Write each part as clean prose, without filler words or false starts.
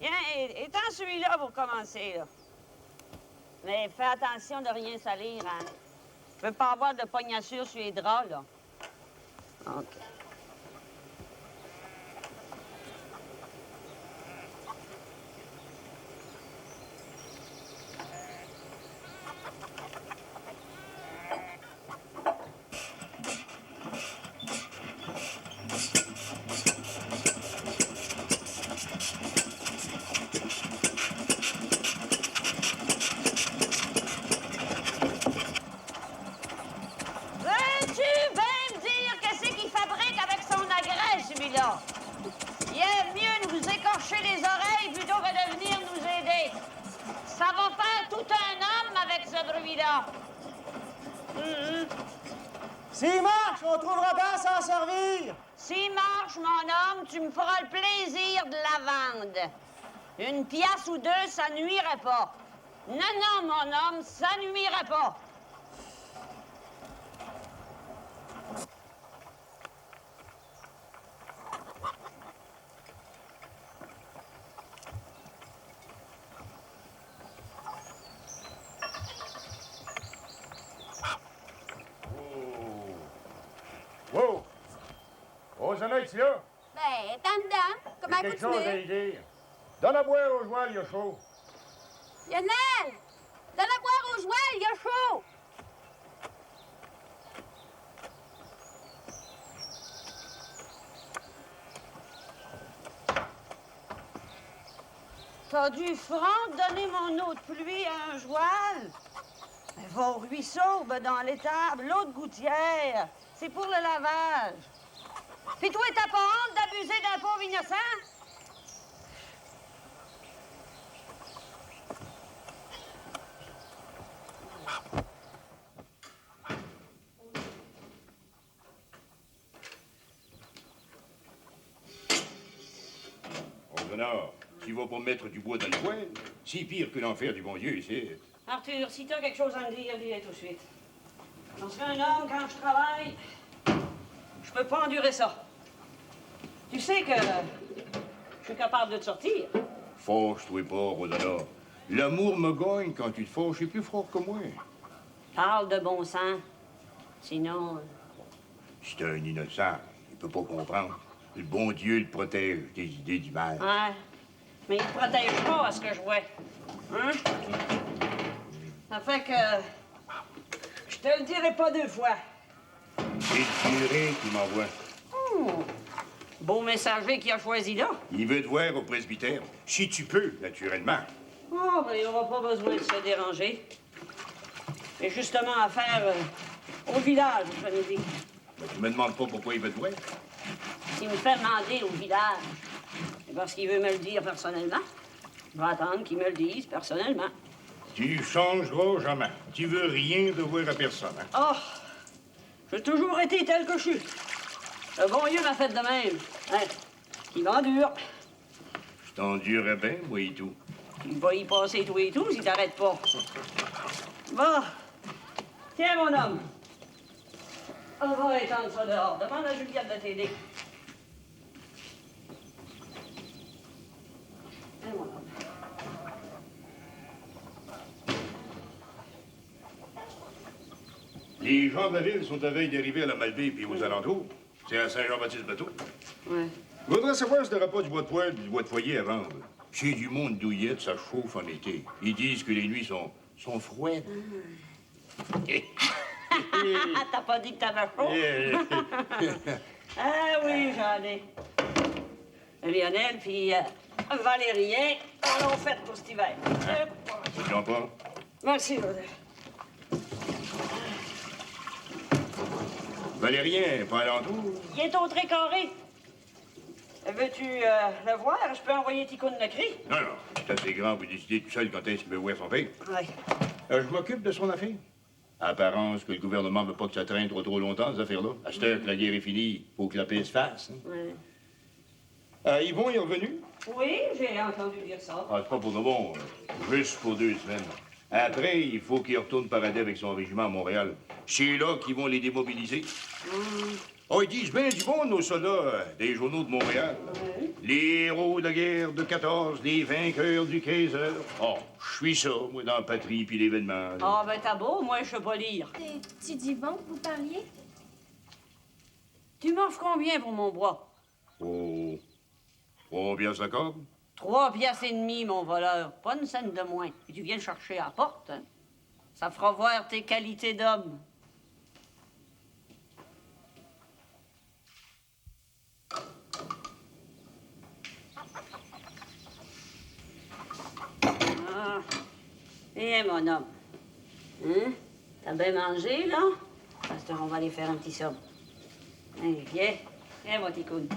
Viens, étends celui-là pour commencer, là. Mais fais attention de rien salir, hein. Je veux pas avoir de pognassure sur les draps, là. OK. Là. Il est mieux nous écorcher les oreilles plutôt que de venir nous aider. Ça va faire tout un homme avec ce bruit-là. S'il marche, on trouvera bien s'en servir. S'il marche, mon homme, tu me feras le plaisir de la vendre. 1 pièce ou 2, ça nuirait pas. Non, non, mon homme, ça nuirait pas. Wow! Rosanna, es-tu là? Ben, t'en dedans. Comment J'ai quelque chose à continuer? lui dire. Donne à boire au joual, il y a chaud. Lionel! Donne à boire au joual, il y a chaud! T'as du franc de donner mon eau de pluie à un joual? Ben, va au ruisseau, ben, dans l'étable, l'eau de gouttière. C'est pour le lavage. Puis toi, t'as pas honte d'abuser d'un pauvre innocent? Rosanna, tu vas pas mettre du bois dans le poêle? C'est pire que l'enfer du bon Dieu, ici. Arthur, si t'as quelque chose à me dire, dis-le tout de suite. Parce qu'un homme, quand je travaille, je peux pas endurer ça. Tu sais que je suis capable de te sortir. Fâche-toi pas, Rosanna. L'amour me gagne quand tu te fâches, c'est plus fort que moi. Parle de bon sens. Sinon, C'est un innocent, il peut pas comprendre. Le bon Dieu le protège des idées du mal. ouais. Mais il te protège pas à ce que je vois. Hein? Ça fait que je te le dirai pas 2 fois. C'est le curé qui m'envoie. Beau messager qui a choisi là. Il veut te voir au presbytère. Si tu peux, naturellement. Oh, ben, il n'aura pas besoin de se déranger. J'ai justement affaire au village, je l'ai dit. Mais tu me demandes pas pourquoi il veut te voir. S'il me fait demander au village, c'est parce qu'il veut me le dire personnellement. Je vais attendre qu'il me le dise personnellement. Tu changeras jamais. Tu veux rien devoir à personne. Hein? Oh, j'ai toujours été tel que je suis. Le bon Dieu m'a fait de même. Hein? Il m'endure. Je t'endurerais bien, moi et tout. Il va y passer tout et tout s'il t'arrête pas. Bon. Tiens, mon homme. On va étendre ça dehors. Demande à Juliette de t'aider. Tiens, mon homme. Les gens de la ville sont à veille d'arriver à la Malbaie puis aux alentours. C'est à Saint-Jean-Baptiste-Bateau. Ouais. Je voudrais savoir si t'auras pas du bois de poêle du bois de foyer à vendre. Chez du monde douillette, ça chauffe en été. Ils disent que les nuits sont froides. Ah, t'as pas dit que t'avais chaud? Ah oui, j'en ai. Lionel, puis Valérien, on l'a fait pour cet hiver. Tu n'en pas? Merci, Joseph. Valérien, pas alentour? Il est au Trécarré. Veux-tu le voir? Je peux envoyer Ticoune le cri. Non, non. C'est assez grand pour décider tout seul quand est-ce qu'il veut voir son père. Oui. Je m'occupe de son affaire. Apparence que le gouvernement veut pas que ça traîne trop longtemps, ces affaires-là. À cette heure que la guerre est finie, faut que la paix se fasse. Hein. Oui. Yvon est revenu? Oui, j'ai entendu dire ça. Ah, c'est pas pour le bon. Juste pour 2 semaines. Après, il faut qu'il retourne parader avec son régiment à Montréal. C'est là qu'ils vont les démobiliser. Oh, ils disent bien du bon, nos soldats, des journaux de Montréal. Les héros de la guerre de 14, les vainqueurs du 15 heures. Oh, je suis ça, moi, dans la patrie puis l'événement. là. Ah, ben t'as beau, moi, je sais pas lire. Des petits divans que vous parliez? Tu m'offres combien pour mon bois? Oh, bien ça corde? 3 piastres et demi, mon voleur. Pas une scène de moins. Et tu viens le chercher à la porte, hein? Ça fera voir tes qualités d'homme. Ah. Eh, mon homme. Hein? T'as bien mangé, là? Pasteur, on va aller faire un petit somme. Allez, viens. Viens, mon petit coune.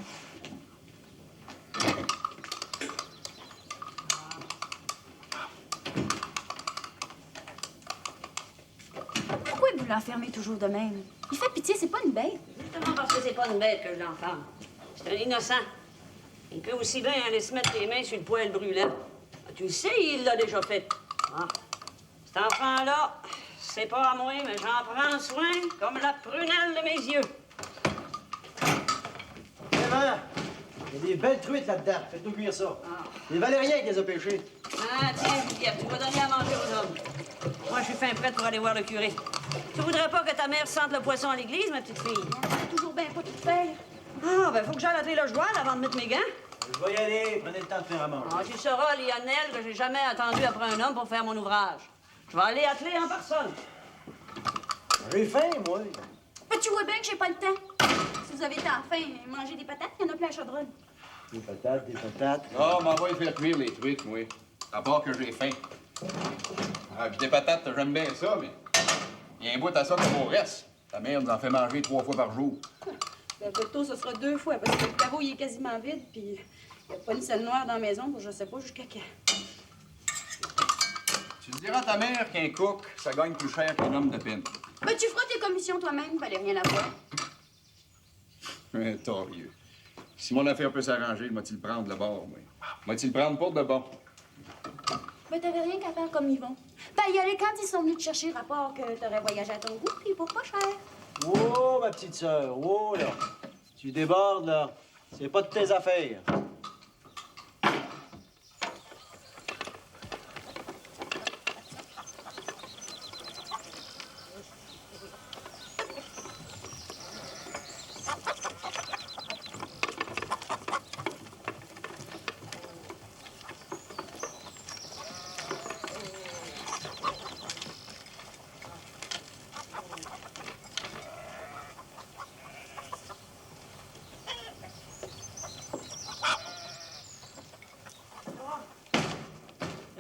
Pourquoi vous l'enfermez toujours de même? Il fait pitié, c'est pas une bête. Justement parce que c'est pas une bête que je l'enferme. C'est un innocent. Il peut aussi bien aller se mettre les mains sur le poêle brûlant. Ah, tu le sais, il l'a déjà fait. Ah. Cet enfant-là, c'est pas à moi, mais j'en prends soin comme la prunelle de mes yeux. Vraiment, il y a des belles truites là-dedans. Faites-nous cuire ça. Les Valériens qui les a pêchés. Ah, tiens, Juliette, tu vas donner à manger aux hommes. Moi, je suis fin prête pour aller voir le curé. Tu voudrais pas que ta mère sente le poisson à l'église, ma petite fille? Toujours bien pas tout faire. Ah, ben, faut que j'aille atteler le joual avant de mettre mes gants. Je vais y aller. Prenez le temps de faire à manger. Ah, tu sauras, Lionel, que j'ai jamais attendu après un homme pour faire mon ouvrage. Je vais aller atteler en personne. J'ai faim, moi. Mais tu vois bien que j'ai pas le temps. Si vous avez tant faim, mangez des patates, il y en a plein à chaudronne. Des patates, des patates. Non, m'en va y faire cuire les truites, moi. À part que j'ai faim. Ah, puis des patates, j'aime bien ça, mais il y a un bout à ça comme au reste. Ta mère nous en fait manger 3 fois par jour. Le poteau, ce sera 2 fois, parce que le caveau, il est quasiment vide, puis il n'y a pas une selle noire dans la maison pour je sais pas jusqu'à quand. Tu diras à ta mère qu'un cook, ça gagne plus cher qu'un homme de peine. Ben, tu feras tes commissions toi-même, fallait rien la voir. Torieux. Si mon affaire peut s'arranger, moi, tu le prendre de bord, moi. Moi, tu le prendre pour de bon. Ben, t'avais rien qu'à faire comme ils vont. Ben, y aller quand ils sont venus te chercher le rapport que t'aurais voyagé à ton goût, puis pour pas cher. Oh, ma petite sœur. Oh, là. Tu débordes, là. C'est pas de tes affaires.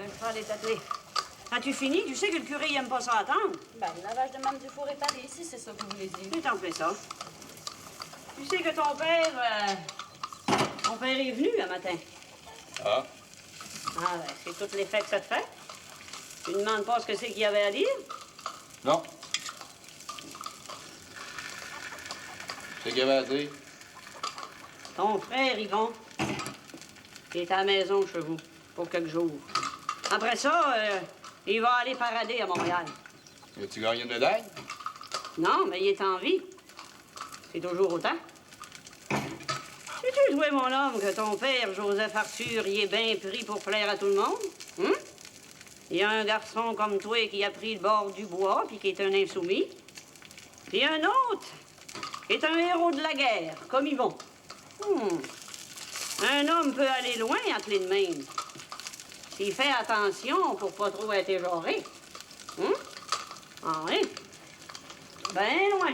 Je vais faire les tâtelés. As-tu fini? Tu sais que le curé, il aime pas ça attendre. Ben, le lavage de même du four réparé ici, c'est ça que vous voulez dire. Tu t'en fais ça. Tu sais que ton père est venu un matin. Ah? Ah, ben, c'est tout l'effet que ça te fait. Tu ne demandes pas ce que c'est qu'il y avait à dire. Non. C'est qu'il y avait à dire. Ton frère, Yvon, il est à la maison chez vous pour quelques jours. Après ça, il va aller parader à Montréal. As-tu gagné une médaille? Non, mais il est en vie. C'est toujours autant. Sais-tu jouer, mon homme, que ton père, Joseph Arthur, y est bien pris pour plaire à tout le monde? Hein? Il y a un garçon comme toi qui a pris le bord du bois, puis qui est un insoumis. Puis un autre qui est un héros de la guerre, comme Yvon. Un homme peut aller loin à clé de même. S'il fait attention pour pas trop être éjoré. Ah oui? Ben loin.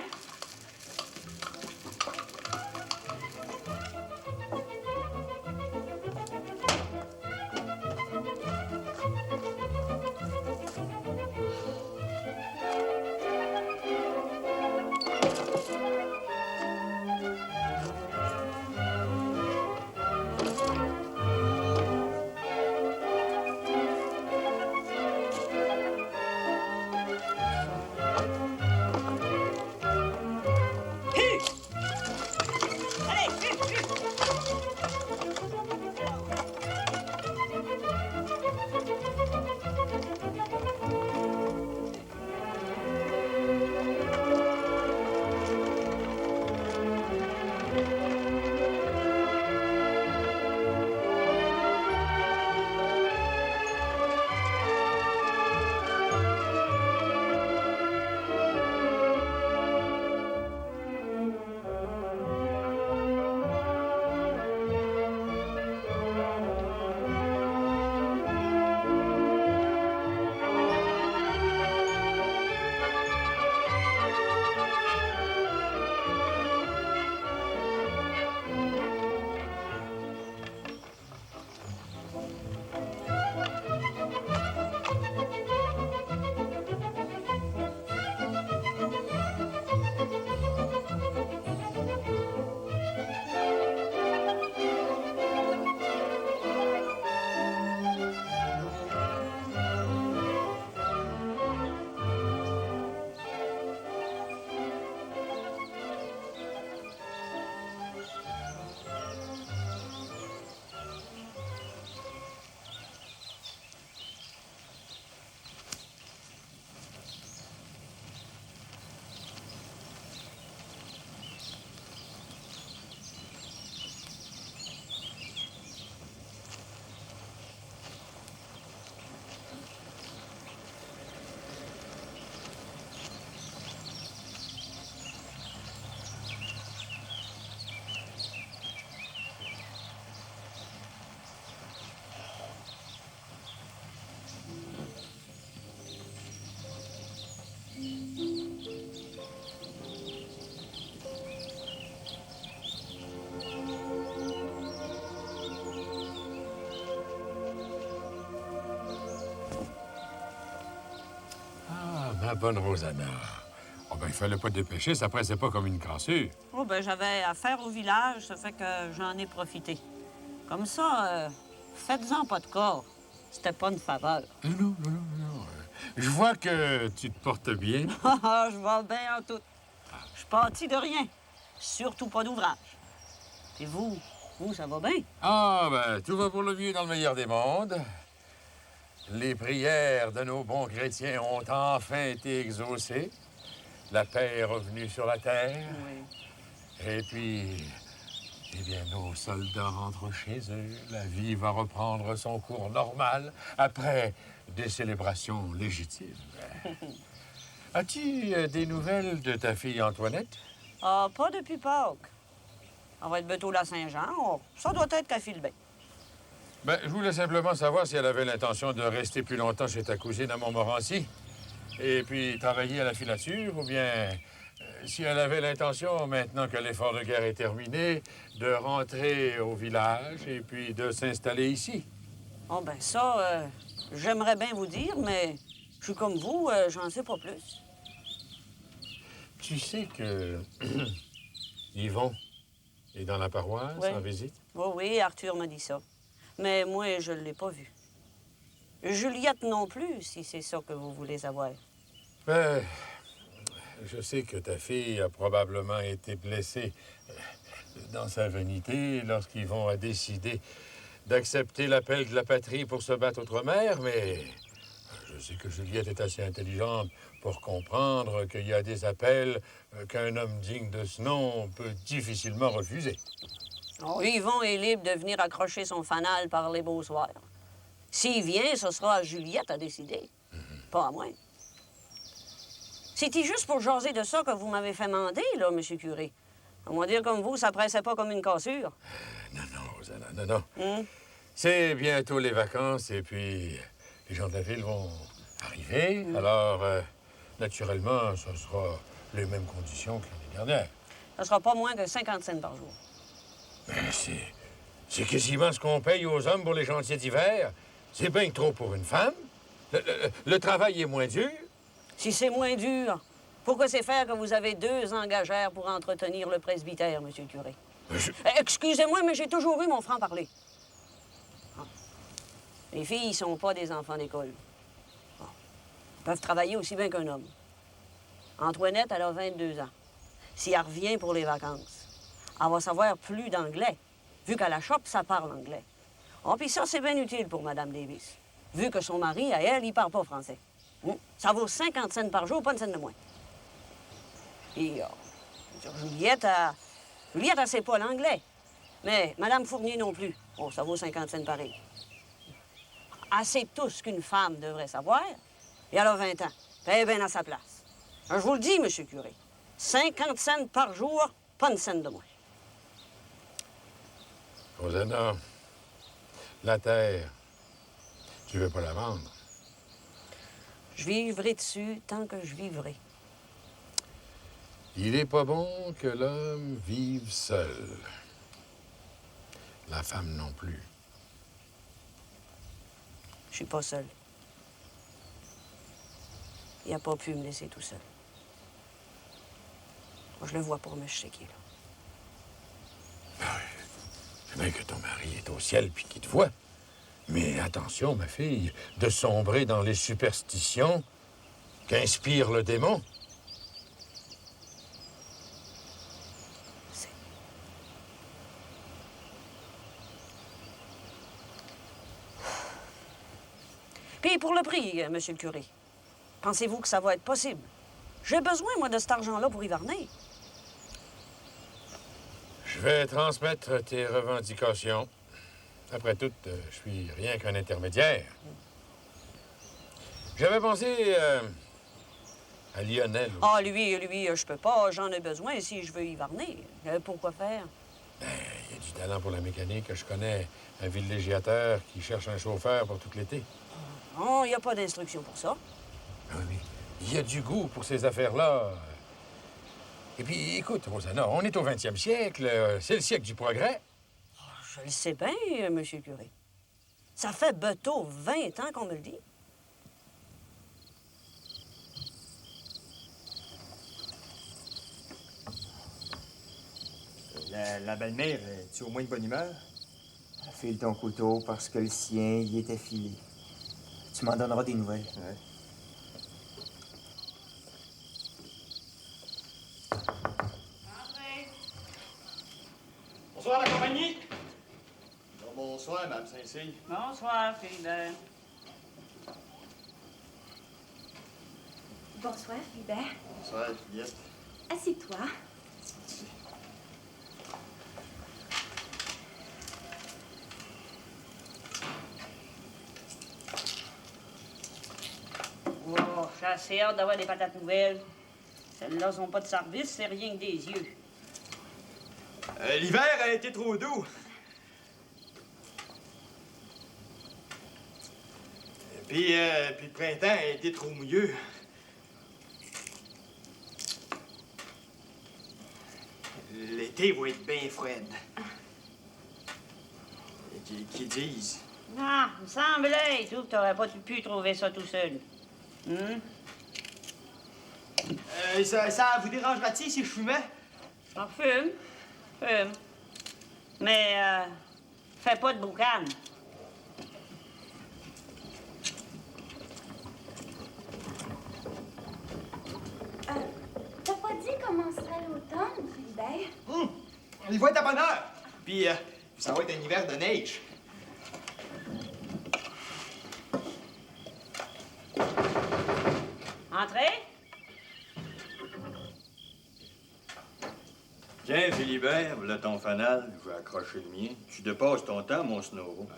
Ah, bonne Rosanna. Oh, ben, il fallait pas te dépêcher, ça pressait pas comme une cassure. Oh, ben j'avais affaire au village, ça fait que j'en ai profité. Comme ça, faites-en pas de corps. C'était pas une faveur. Non. Je vois que tu te portes bien. Ah, je vais bien en tout. Je suis parti de rien. Surtout pas d'ouvrage. Et vous, ça va bien? Ah, ben, tout va pour le mieux dans le meilleur des mondes. Les prières de nos bons chrétiens ont enfin été exaucées. La paix est revenue sur la terre. Oui. Et puis, eh bien, nos soldats rentrent chez eux. La vie va reprendre son cours normal après des célébrations légitimes. As-tu des nouvelles de ta fille Antoinette? Ah, pas depuis Pâques. On va être bientôt la Saint-Jean. Oh, ça doit être qu'elle file bien. Ben, je voulais simplement savoir si elle avait l'intention de rester plus longtemps chez ta cousine à Montmorency et puis travailler à la filature, ou bien si elle avait l'intention, maintenant que l'effort de guerre est terminé, de rentrer au village et puis de s'installer ici. Oh, ben ça, j'aimerais bien vous dire, mais je suis comme vous, j'en sais pas plus. Tu sais que Yvon est dans la paroisse Oui. en visite? Oh, oui, Arthur m'a dit ça. Mais moi, je l'ai pas vu. Juliette non plus, si c'est ça que vous voulez savoir. Ben, je sais que ta fille a probablement été blessée dans sa vanité lorsqu'Yvon a décidé d'accepter l'appel de la patrie pour se battre outre-mer, mais je sais que Juliette est assez intelligente pour comprendre qu'il y a des appels qu'un homme digne de ce nom peut difficilement refuser. Oh, Yvon est libre de venir accrocher son fanal par les beaux soirs. S'il vient, ce sera à Juliette à décider. Pas à moi. C'était juste pour jaser de ça que vous m'avez fait mander, là, monsieur curé. On va dire comme vous, ça pressait pas comme une cassure. Non, Rosanna, non. C'est bientôt les vacances et puis les gens de la ville vont arriver. Alors, naturellement, ce sera les mêmes conditions que l'année dernière. Ça sera pas moins que 50 cents par jour. Mais c'est quasiment ce qu'on paye aux hommes pour les chantiers d'hiver. C'est bien trop pour une femme. Le travail est moins dur. Si c'est moins dur, pourquoi c'est faire que vous avez 2 engagères pour entretenir le presbytère, monsieur le curé? Excusez-moi, mais j'ai toujours eu mon franc-parler. Les filles sont pas des enfants d'école. Elles peuvent travailler aussi bien qu'un homme. Antoinette, elle a 22 ans. Si elle revient pour les vacances, elle va savoir plus d'anglais, vu qu'à la shop, ça parle anglais. Oh, puis ça, c'est bien utile pour Mme Davis, vu que son mari, à elle, il parle pas français. Ça vaut 50 cents par jour, pas une scène de moins. Et Juliette, elle sait pas l'anglais. Mais Mme Fournier non plus. Oh, ça vaut 50 cents pareil. Elle sait tout ce qu'une femme devrait savoir. Et elle a 20 ans. Elle est bien à sa place. Alors, je vous le dis, monsieur le curé, 50 cents par jour, pas une scène de moins. Rosanna, la terre, tu veux pas la vendre? Je vivrai dessus tant que je vivrai. Il est pas bon que l'homme vive seul. La femme non plus. Je suis pas seule. Il a pas pu me laisser tout seul. Moi, je le vois pour me je sais qui est là. C'est bien que ton mari est au ciel puis qu'il te voit. Mais attention, ma fille, de sombrer dans les superstitions qu'inspire le démon. Puis pour le prix, monsieur le curé, pensez-vous que ça va être possible? J'ai besoin, moi, de cet argent-là pour hiverner. Je vais transmettre tes revendications. Après tout, je suis rien qu'un intermédiaire. J'avais pensé à Lionel. Ah, lui, je peux pas. J'en ai besoin si je veux hiverner. Pourquoi faire? Ben, il y a du talent pour la mécanique. Je connais un villégiateur qui cherche un chauffeur pour tout l'été. Non, il n'y a pas d'instruction pour ça. Oui, il y a du goût pour ces affaires-là. Et puis, écoute, Rosanna, on est au 20e siècle. C'est le siècle du progrès. Je le sais bien, monsieur le curé. Ça fait bientôt 20 ans qu'on me le dit. La belle-mère, es-tu au moins de bonne humeur? File ton couteau parce que le sien, il est affilé. Tu m'en donneras des nouvelles. Ouais. Entrez. Bonsoir, la compagnie! Bonsoir, Mme Saint-Cyr. Bonsoir, Philibert. Bonsoir, Philibert. Bonsoir, Juliette. Assieds-toi. Oh, j'ai assez hâte d'avoir des patates nouvelles. Celles-là sont pas de service, c'est rien que des yeux. L'hiver a été trop doux. Puis le printemps a été trop mouilleux. L'été va être bien froide. Qui disent? Ah, il me semblait, tout, que t'aurais pas pu trouver ça tout seul. Ça vous dérangera-t-il si je fumais? Ah, fume. Fume. Mais, fais pas de boucan. T'as pas dit comment serait l'automne, Philibert? Il va être à bonne heure. Puis ça va être un hiver de neige. Entrez. Tiens, Philibert, voilà ton fanal. Je vais accrocher le mien. Tu dépasses ton temps, mon Snow.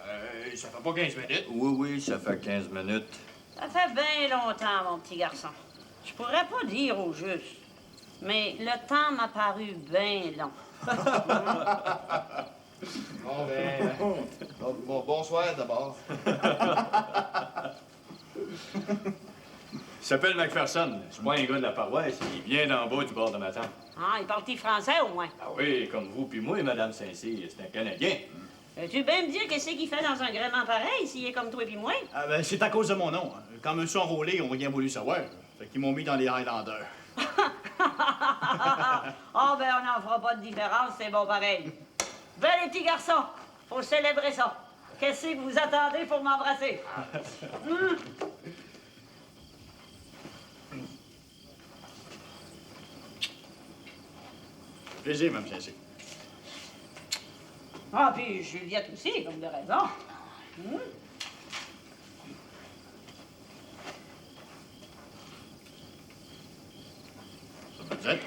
Ça fait pas 15 minutes. Oui, ça fait 15 minutes. Ça fait bien longtemps, mon petit garçon. Je pourrais pas dire au juste, mais le temps m'a paru bien long. Bon, ben... bonsoir, d'abord. Il s'appelle Macpherson. C'est pas un gars de la paroisse. Il vient d'en bas du bord de ma tente. Ah, il parle français au moins. Ah oui, comme vous puis moi, Madame Saint-Cyr. C'est un Canadien. Veux-tu bien me dire qu'est-ce qu'il fait dans un gréement pareil s'il est comme toi et puis moi? Ah ben, c'est à cause de mon nom. Quand je me suis enrôlé, on n'a rien voulu savoir. Fait qu'ils m'ont mis dans les Highlanders. Ah, ben, on n'en fera pas de différence, c'est bon pareil. Ben, les petits garçons, faut célébrer ça. Qu'est-ce que vous attendez pour m'embrasser? Plaisir, Mme Saint-Cyr. Ah, puis Juliette aussi, comme de raison. Ça me dit?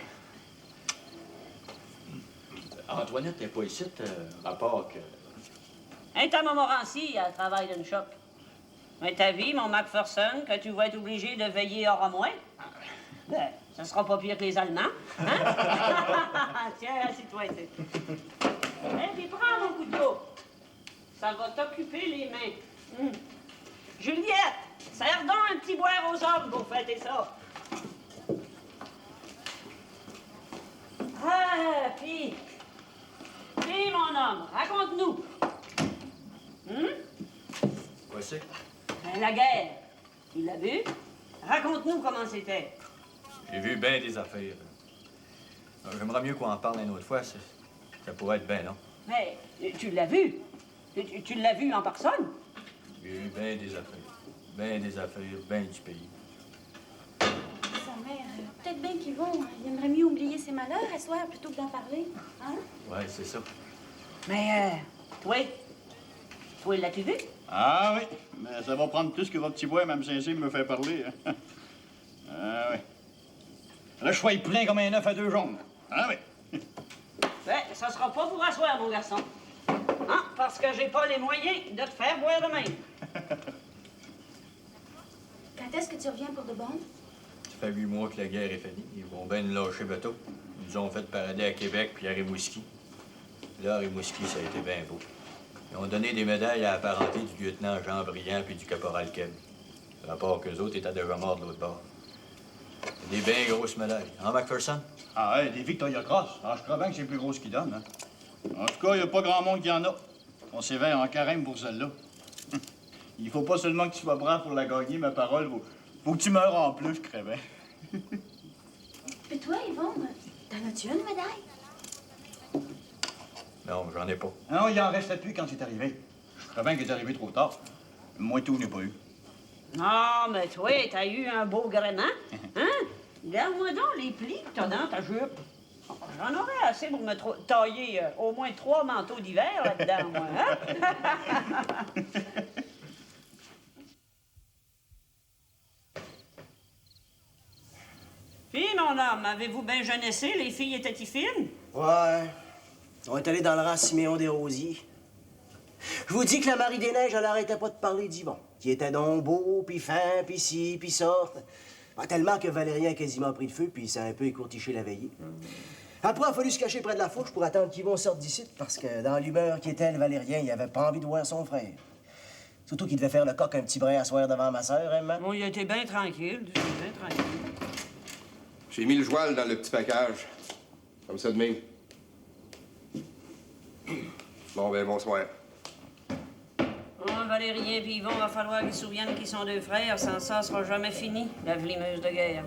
Antoinette n'est pas ici, à part que... Hein, ta Montmorency, elle travaille dans une shop. Mais ta vie, mon Macpherson, que tu vas être obligé de veiller hors à moins? Ben, ça sera pas pire que les Allemands, hein? Tiens, assis-toi ici. Et puis prends mon couteau. Ça va t'occuper les mains. Juliette, serre donc un petit boire aux hommes pour fêter ça. Ah, puis, mon homme, raconte-nous. Quoi c'est? Ben, la guerre, tu l'as vu? Raconte-nous comment c'était. J'ai vu bien des affaires. J'aimerais mieux qu'on en parle une autre fois. Ça pourrait être bien long. Mais tu l'as vu? Tu l'as vu en personne? J'ai vu bien des affaires. Bien des affaires, bien du pays. Sa mère, peut-être bien qu'ils vont. Il aimerait mieux oublier ses malheurs à soir plutôt que d'en parler. Hein? Ouais, c'est ça. Mais, toi, l'as-tu vu? Ah oui, mais ça va prendre plus que votre petit bois, Mme Saint-Cyr me fait parler. Ah oui. Là, je suis plein comme un œuf à 2 jaunes. Ah oui. Ben, ça sera pas pour asseoir, mon garçon. Hein? Parce que j'ai pas les moyens de te faire boire de même. Quand est-ce que tu reviens pour de bon? Ça fait 8 mois que la guerre est finie. Ils vont bien nous lâcher bateau. Ils nous ont fait parader à Québec puis à Rimouski. Là, à Rimouski, ça a été bien beau. Ils ont donné des médailles à la parenté du lieutenant Jean Briand puis du caporal Keb. À part qu'eux autres étaient déjà morts de l'autre bord. Des bien grosses médailles. Hein, Macpherson? Ah ouais, des Victoria Cross. Ah, je crois bien que c'est plus gros qu'ils donnent. Hein. En tout cas, il n'y a pas grand monde qui en a. On s'éveille en carême pour celle-là. Il faut pas seulement que tu sois brave pour la gagner, ma parole. Faut que tu meurs en plus, je crevais. Et toi, Yvon, t'en as-tu une médaille? Non, j'en ai pas. Non, il en restait plus quand il est arrivé. Je crois bien qu'il est arrivé trop tard. Moi, tout, n'ai pas eu. Non, mais toi, t'as eu un beau gréement. Hein? Regarde-moi donc les plis que t'as dans ta jupe. J'en aurais assez pour me tailler au moins 3 manteaux d'hiver là-dedans, moi. Hein? Puis, mon homme, avez-vous bien jeunessé? Les filles étaient-y fines? Ouais. On est allé dans le rang Siméon des Rosiers. Je vous dis que la Marie des Neiges, elle arrêtait pas de parler d'Yvon. Qui était donc beau, puis fin, puis ci, puis ça. Ah, tellement que Valérien a quasiment pris le feu, puis il s'est un peu écourtiché la veillée. Après, il a fallu se cacher près de la fourche pour attendre qu'Yvon sorte d'ici, parce que dans l'humeur qui était le Valérien, il avait pas envie de voir son frère. Surtout qu'il devait faire le coq un petit brin à soir devant ma sœur, hein, maman? Bon, il était bien tranquille, bien tranquille. J'ai mis le joual dans le petit package. Comme ça de même. Bon, ben, bonsoir. Oh, Valérien et Yvon, va falloir qu'ils se souviennent qu'ils sont 2 frères. Sans ça, ça sera jamais fini, la vlimeuse de guerre.